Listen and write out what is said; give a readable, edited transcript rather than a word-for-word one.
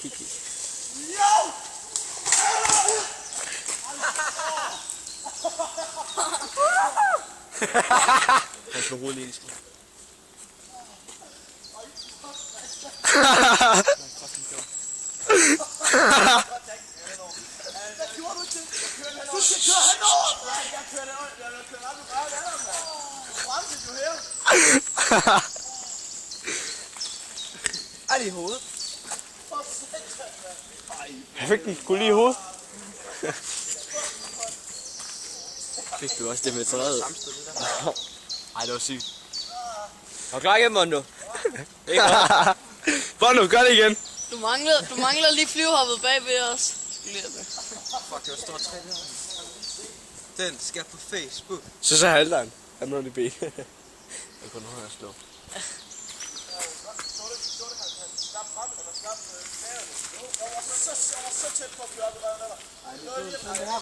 Kiki. Han slår hovedet lige i skolen. Ej, det i hovedet. Jeg fik den sgu lige i hovedet. Fik du også det med træet? Ej, det var sygt. Er du klar igen, Mondo? Mondo, gør det igen. Du mangler lige flyvehoppet bag ved os. Fuck, det var stort træ der. Den skal på Facebook. Så halvderen. Han nåede det ben. Jeg kunne nå at slå. Ej, det er